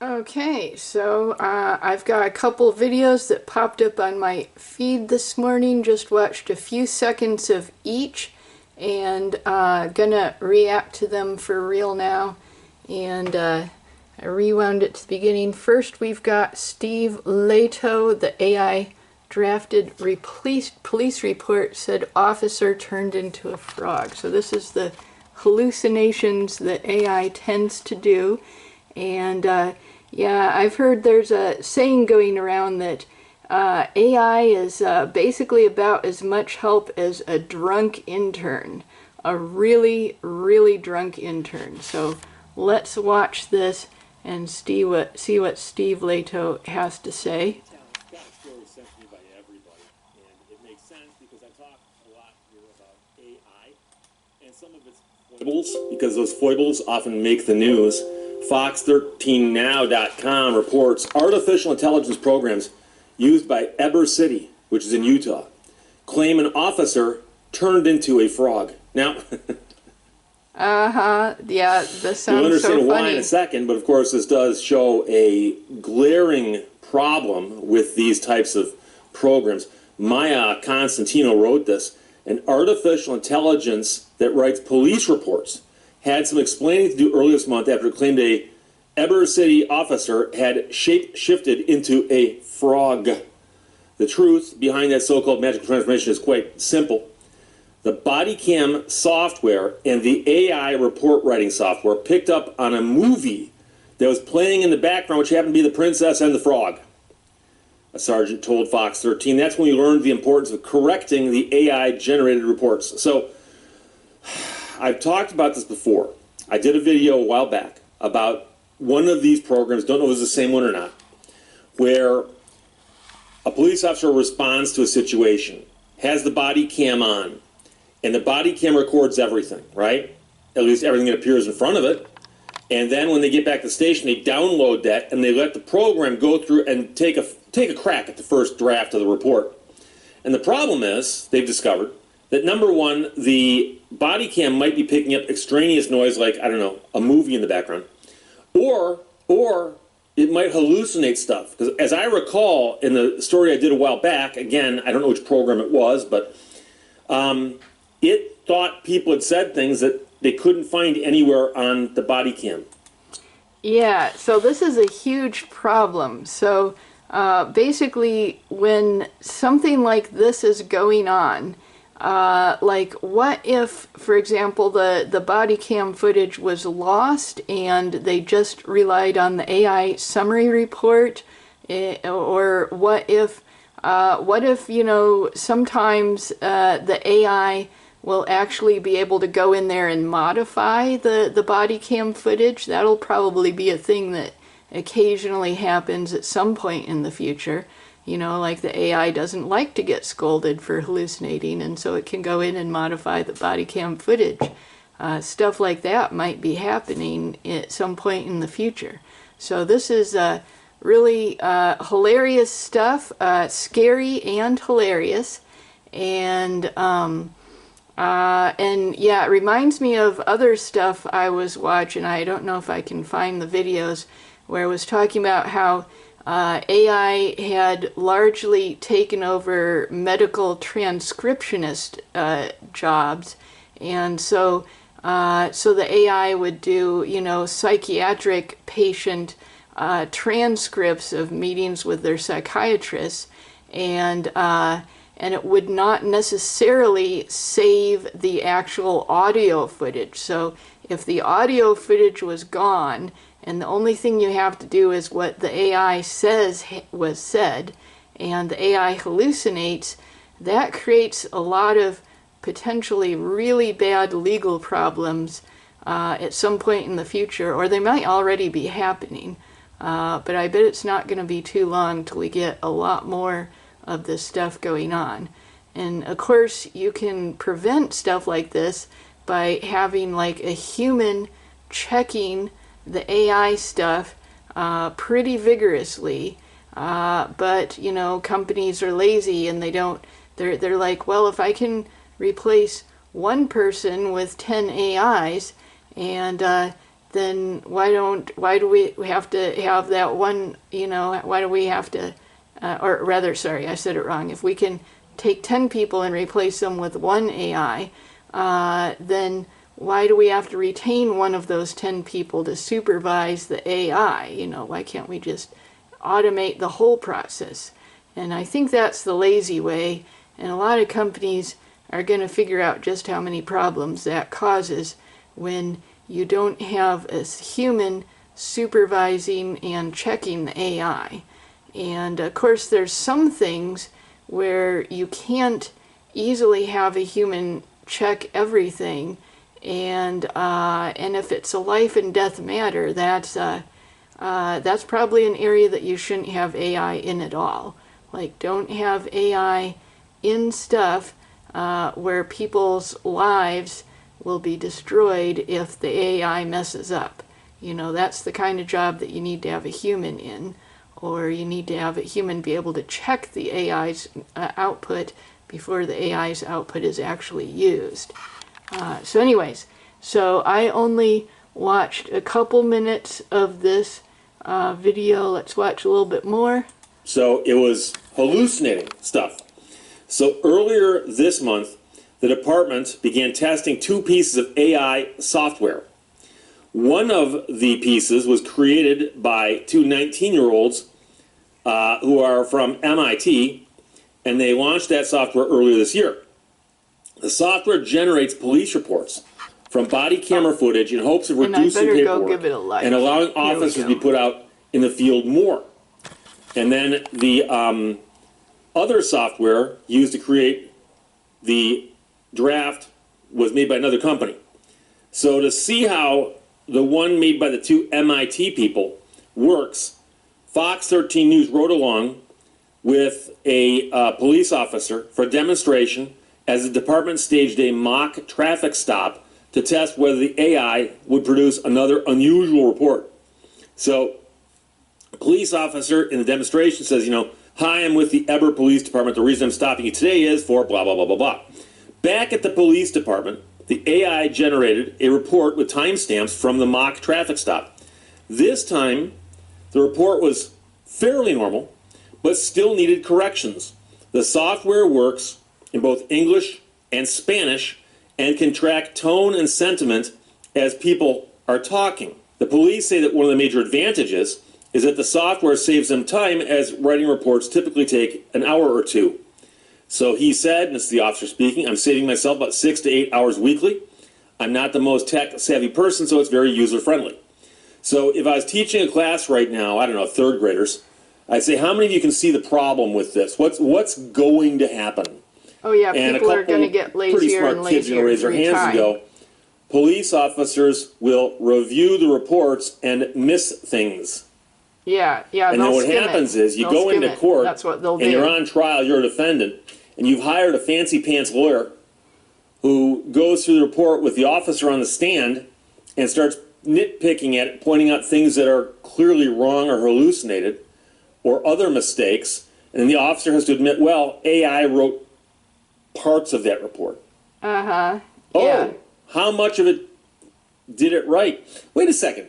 Okay, so I've got a couple videos that popped up on my feed this morning. Just watched a few seconds of each and gonna react to them for real now. And I rewound it to the beginning. First, we've got Steve Lehto, the AI drafted police report said officer turned into a frog. So this is the hallucinations that AI tends to do. And yeah, I've heard there's a saying going around that AI is basically about as much help as a drunk intern, a really, really drunk intern. So let's watch this and see what Steve Lehto has to say. Some of its foibles, because those foibles often make the news. Fox13now.com reports artificial intelligence programs used by Eber City, which is in Utah, claim an officer turned into a frog. Now, yeah, this sounds so funny. You'll understand why in a second, but of course this does show a glaring problem with these types of programs. Maya Constantino wrote this. An artificial intelligence that writes police reports had some explaining to do earlier this month after it claimed a Eber City officer had shape-shifted into a frog. The truth behind that so-called magical transformation is quite simple. The body cam software and the AI report writing software picked up on a movie that was playing in the background, which happened to be The Princess and the Frog. A sergeant told Fox 13. That's when we learned the importance of correcting the AI-generated reports. So, I've talked about this before. I did a video a while back about one of these programs, don't know if it was the same one or not, where a police officer responds to a situation, has the body cam on, and the body cam records everything, right? At least everything that appears in front of it. And then when they get back to the station, they download that and they let the program go through and take a crack at the first draft of the report. And the problem is, they've discovered, that number one, the body cam might be picking up extraneous noise like, I don't know, a movie in the background. Or it might hallucinate stuff. Because as I recall in the story I did a while back, again, I don't know which program it was, but it thought people had said things that they couldn't find anywhere on the body cam. Yeah, so this is a huge problem. So basically, when something like this is going on, like what if, for example, the body cam footage was lost and they just relied on the AI summary report? Or what if, you know, sometimes the AI will actually be able to go in there and modify the body cam footage? That'll probably be a thing that occasionally happens at some point in the future. You know, like the AI doesn't like to get scolded for hallucinating, and so it can go in and modify the body cam footage. Stuff like that might be happening at some point in the future. So this is really hilarious stuff, scary and hilarious, and yeah, it reminds me of other stuff I was watching. I don't know if I can find the videos where I was talking about how AI had largely taken over medical transcriptionist jobs, and so the AI would do, you know, psychiatric patient transcripts of meetings with their psychiatrists, and it would not necessarily save the actual audio footage. So if the audio footage was gone, and the only thing you have to do is what the AI says was said, and the AI hallucinates, that creates a lot of potentially really bad legal problems at some point in the future, or they might already be happening. But I bet it's not going to be too long till we get a lot more of this stuff going on. And of course, you can prevent stuff like this by having like a human checking the AI stuff pretty vigorously, but you know, companies are lazy and they're like, well, if I can replace one person with 10 AIs and then why do we have to have that one, why do we have to, or rather, sorry, I said it wrong. If we can take 10 people and replace them with one AI, then why do we have to retain one of those 10 people to supervise the AI? Why can't we just automate the whole process? And I think that's the lazy way, and a lot of companies are going to figure out just how many problems that causes when you don't have a human supervising and checking the AI. And of course, there's some things where you can't easily have a human check everything, and if it's a life and death matter, that's probably an area that you shouldn't have AI in at all. Like, don't have AI in stuff where people's lives will be destroyed if the AI messes up. That's the kind of job that you need to have a human in, or you need to have a human be able to check the AI's output before the AI's output is actually used. So anyways, so I only watched a couple minutes of this video. Let's watch a little bit more. So it was hallucinating stuff. So earlier this month, the department began testing 2 pieces of AI software. One of the pieces was created by 2 19-year-olds who are from MIT, and they launched that software earlier this year. The software generates police reports from body camera footage in hopes of reducing paperwork and allowing officers to be put out in the field more. And then the other software used to create the draft was made by another company. So to see how the one made by the 2 MIT people works, Fox 13 News rode along with a police officer for a demonstration as the department staged a mock traffic stop to test whether the AI would produce another unusual report. So a police officer in the demonstration says, "Hi, I'm with the Eber Police Department. The reason I'm stopping you today is for blah, blah, blah, blah, blah." Back at the police department, the AI generated a report with timestamps from the mock traffic stop. This time, the report was fairly normal, but still needed corrections. The software works in both English and Spanish and can track tone and sentiment as people are talking. The police say that one of the major advantages is that the software saves them time, as writing reports typically take an hour or 2. So he said, and this is the officer speaking, "I'm saving myself about 6 to 8 hours weekly. I'm not the most tech-savvy person, so it's very user-friendly." So if I was teaching a class right now, I don't know, 3rd graders, I'd say, how many of you can see the problem with this? What's going to happen? Oh yeah, And people are going to get lazier and lazier. Kids are going to raise their hands and go, police officers will review the reports and miss things. Yeah. And then what happens is you go into court, that's what they'll do. And you're on trial, you're a defendant, and you've hired a fancy pants lawyer who goes through the report with the officer on the stand and starts nitpicking at it, pointing out things that are clearly wrong or hallucinated or other mistakes, and then the officer has to admit, well, AI wrote parts of that report. Yeah. Oh, how much of it did it write? Wait a second.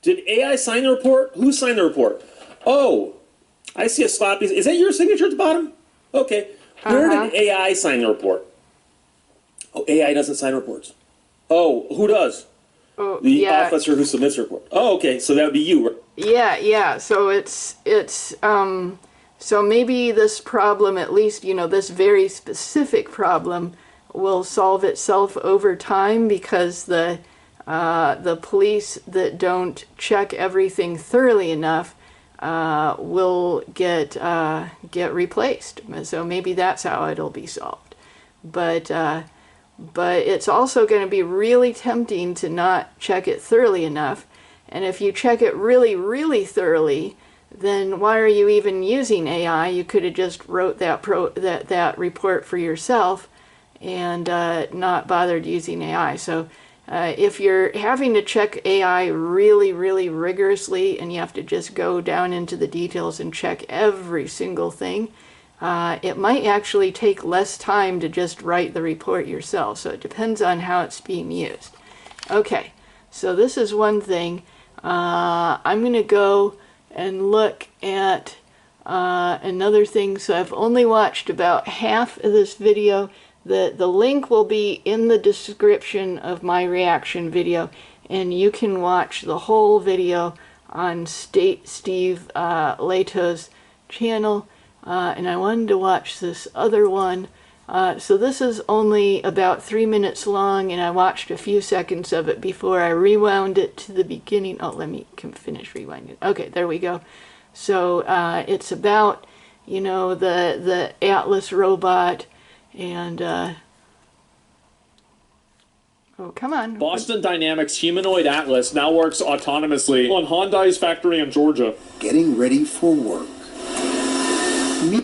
Did AI sign the report? Who signed the report? Oh, I see a sloppy. Is that your signature at the bottom? Okay. Where did AI sign the report? Oh, AI doesn't sign reports. Oh, who does? The officer who submits the report. Oh, okay. So that would be you. Yeah. So it's so maybe this problem, at least, this very specific problem, will solve itself over time, because the police that don't check everything thoroughly enough will get replaced. So maybe that's how it'll be solved. But it's also going to be really tempting to not check it thoroughly enough. And if you check it really, really thoroughly, then why are you even using AI? You could have just wrote that report for yourself and not bothered using AI. So if you're having to check AI really, really rigorously, and you have to just go down into the details and check every single thing, it might actually take less time to just write the report yourself. So it depends on how it's being used. Okay, So this is one thing. I'm going to go and look at another thing. So I've only watched about half of this video. The link will be in the description of my reaction video, and you can watch the whole video on Steve Lehto's channel. And I wanted to watch this other one. So this is only about 3 minutes long, and I watched a few seconds of it before I rewound it to the beginning. Oh, let me finish rewinding. Okay, there we go. So it's about, you know, the Atlas robot, and oh, come on. Boston Dynamics humanoid Atlas now works autonomously on Hyundai's factory in Georgia. Getting ready for work.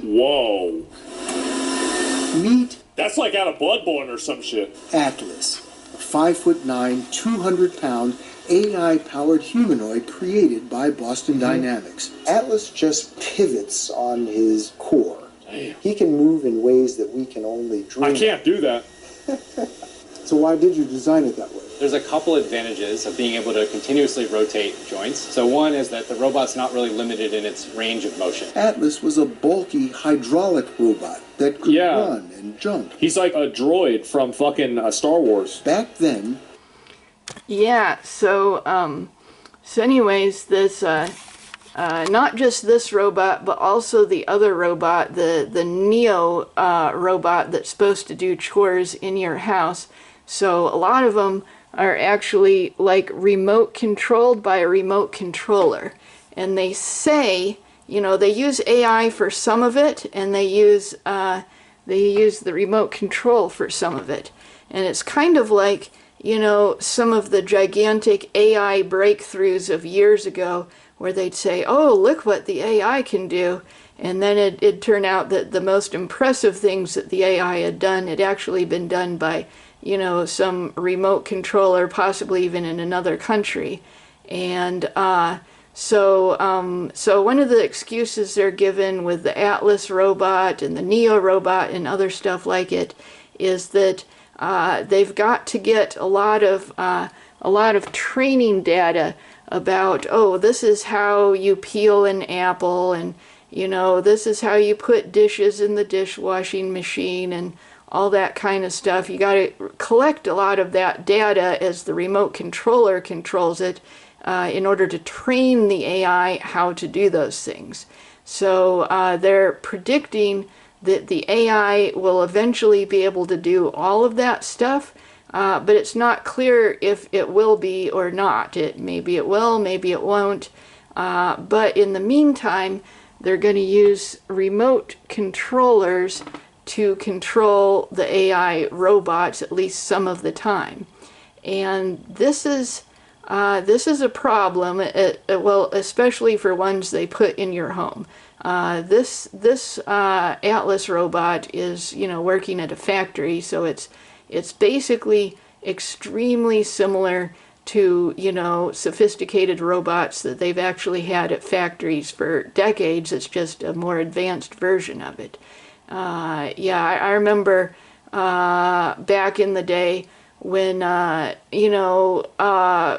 Whoa. Meet That's like out of Bloodborne or some shit. Atlas, a 5'9", 200-pound AI-powered humanoid created by Boston Dynamics. Atlas just pivots on his core. Damn. He can move in ways that we can only dream. I can't do that. So why did you design it that way? There's a couple advantages of being able to continuously rotate joints. So one is that the robot's not really limited in its range of motion. Atlas was a bulky hydraulic robot that could run and jump. He's like a droid from fucking Star Wars. Back then, Yeah, so anyways, this not just this robot, but also the other robot, the Neo robot that's supposed to do chores in your house. So a lot of them are actually like remote controlled by a remote controller. And they say, you know, they use AI for some of it, and they use the remote control for some of it. And it's kind of like, you know, some of the gigantic AI breakthroughs of years ago, where they'd say, oh, look what the AI can do. And then it'd turn out that the most impressive things that the AI had done had actually been done by, you know, some remote controller, possibly even in another country. And so one of the excuses they're given with the Atlas robot and the Neo robot and other stuff like it is that they've got to get a lot of training data about, oh, this is how you peel an apple, and, you know, this is how you put dishes in the dishwashing machine, and all that kind of stuff. You got to collect a lot of that data as the remote controller controls it in order to train the AI how to do those things. So they're predicting that the AI will eventually be able to do all of that stuff, but it's not clear if it will be or not. Maybe it will, maybe it won't. But in the meantime, they're going to use remote controllers to control the AI robots at least some of the time. And this is a problem, well, especially for ones they put in your home. This Atlas robot is, you know, working at a factory, so it's basically extremely similar to, you know, sophisticated robots that they've actually had at factories for decades. It's just a more advanced version of it. Yeah, I remember back in the day when, you know,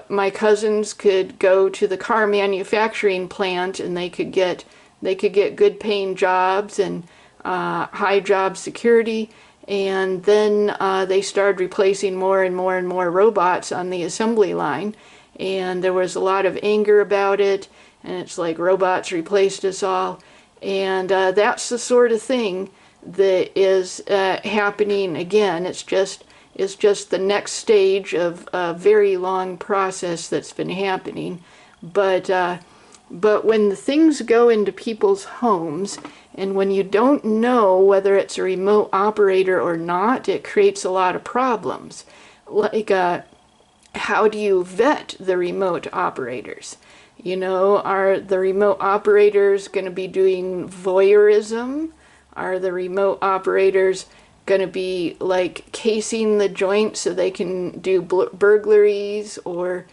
my cousins could go to the car manufacturing plant and they could get good paying jobs and high job security. And then they started replacing more and more and more robots on the assembly line. And there was a lot of anger about it. And it's like, robots replaced us all. And that's the sort of thing that is happening again. It's just the next stage of a very long process that's been happening. But when the things go into people's homes, and when you don't know whether it's a remote operator or not, it creates a lot of problems. Like, how do you vet the remote operators? You know, are the remote operators going to be doing voyeurism? Are the remote operators going to be, like, casing the joint so they can do burglaries or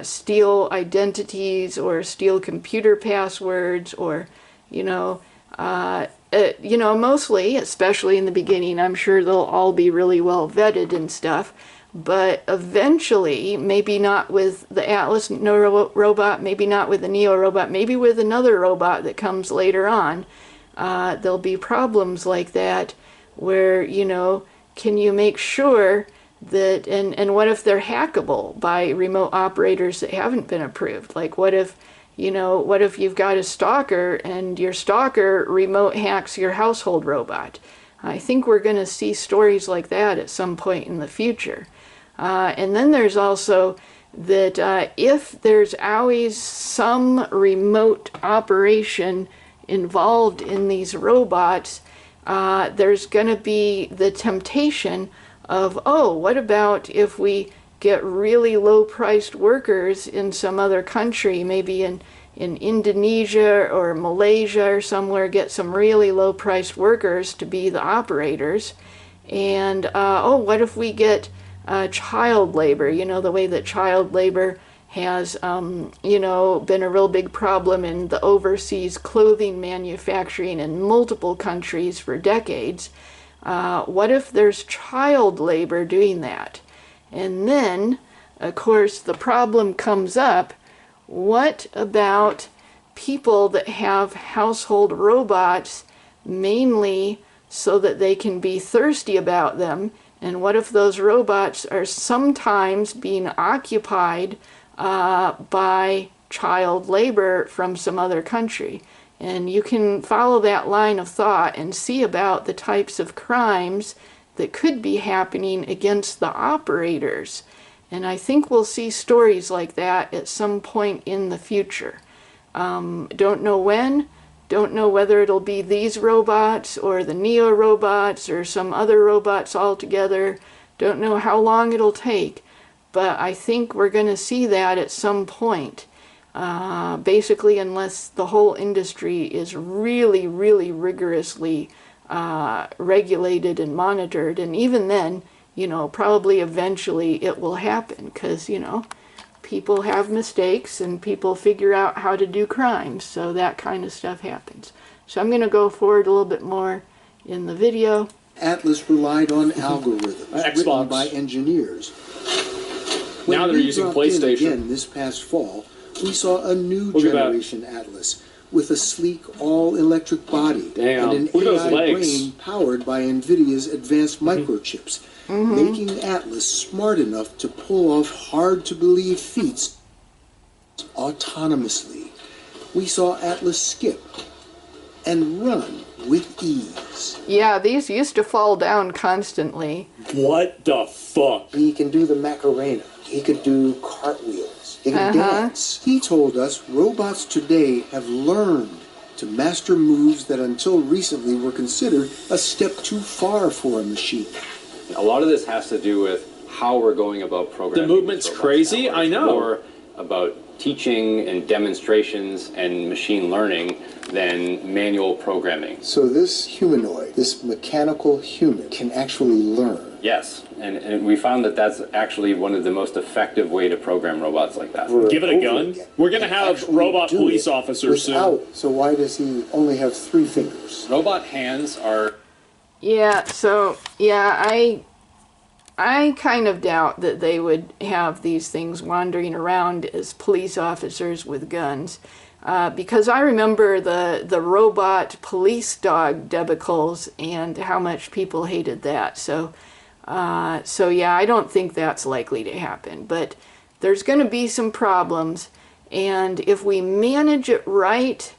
steal identities or steal computer passwords, or, you know, mostly, especially in the beginning, I'm sure they'll all be really well vetted and stuff. but eventually, maybe not with the Atlas robot, maybe not with the Neo robot, maybe with another robot that comes later on, there'll be problems like that where, you know, can you make sure that, and what if they're hackable by remote operators that haven't been approved? Like what if, you know, what if you've got a stalker and your stalker remote hacks your household robot? I think we're going to see stories like that at some point in the future. And then there's also that if there's always some remote operation involved in these robots, there's going to be the temptation of, oh, what about if we get really low-priced workers in some other country, maybe in Indonesia or Malaysia or somewhere, get some really low-priced workers to be the operators. And, oh, what if we get child labor, you know, the way that child labor has, you know, been a real big problem in the overseas clothing manufacturing in multiple countries for decades. What if there's child labor doing that? And then, of course, the problem comes up, what about people that have household robots mainly so that they can be thirsty about them? And what if those robots are sometimes being occupied by child labor from some other country? And you can follow that line of thought and see about the types of crimes that could be happening against the operators. And I think we'll see stories like that at some point in the future. Don't know when, don't know whether it'll be these robots or the Neo robots or some other robots altogether. Don't know how long it'll take, but I think we're going to see that at some point. Basically, unless the whole industry is really, really rigorously regulated and monitored. And even then, you know, probably eventually it will happen because, you know, people have mistakes and people figure out how to do crimes. So that kind of stuff happens. So I'm going to go forward a little bit more in the video. Atlas relied on algorithms written by engineers. When now they're using PlayStation. Again this past fall, we saw a new generation Atlas with a sleek all-electric body and an AI brain powered by NVIDIA's advanced microchips, making Atlas smart enough to pull off hard-to-believe feats autonomously. We saw Atlas skip and run with ease. Yeah, these used to fall down constantly. What the fuck? He can do the Macarena. He could do cartwheels. He can dance. He told us robots today have learned to master moves that until recently were considered a step too far for a machine. A lot of this has to do with how we're going about programming. The movement's crazy, I know. More about teaching and demonstrations and machine learning than manual programming. So this humanoid, this mechanical human, can actually learn. Yes, and we found that that's actually one of the most effective way to program robots like that. Give it a gun. We're going to have robot police officers soon. So why does he only have 3 fingers? Robot hands are... Yeah, so, yeah, I kind of doubt that they would have these things wandering around as police officers with guns. Because I remember the robot police dog debacles and how much people hated that. So yeah, I don't think that's likely to happen. But there's going to be some problems. And if we manage it right,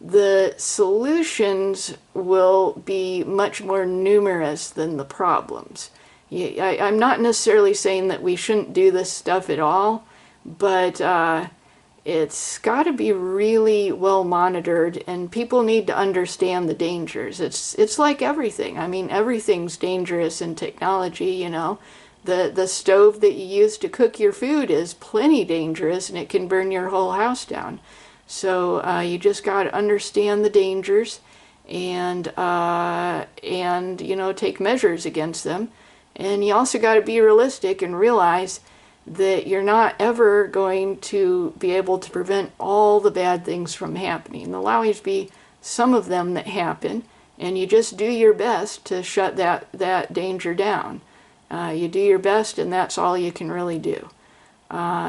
the solutions will be much more numerous than the problems. I'm not necessarily saying that we shouldn't do this stuff at all, but it's got to be really well monitored, and people need to understand the dangers. It's like everything. I mean, everything's dangerous in technology, you know. The stove that you use to cook your food is plenty dangerous, and it can burn your whole house down. So you just got to understand the dangers and you know, take measures against them. And you also got to be realistic and realize that you're not ever going to be able to prevent all the bad things from happening. There'll always be some of them that happen, and you just do your best to shut that danger down. You do your best, and that's all you can really do.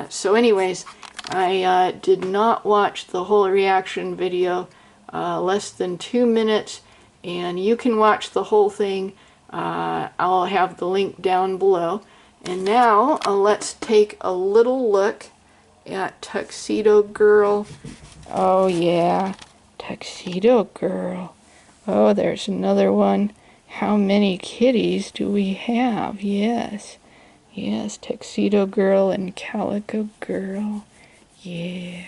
So anyways, I did not watch the whole reaction video, less than 2 minutes, and you can watch the whole thing. I'll have the link down below. And now let's take a little look at Tuxedo Girl. Oh yeah, Tuxedo Girl. Oh, there's another one. How many kitties do we have? Yes. Yes, Tuxedo Girl and Calico Girl. Yeah.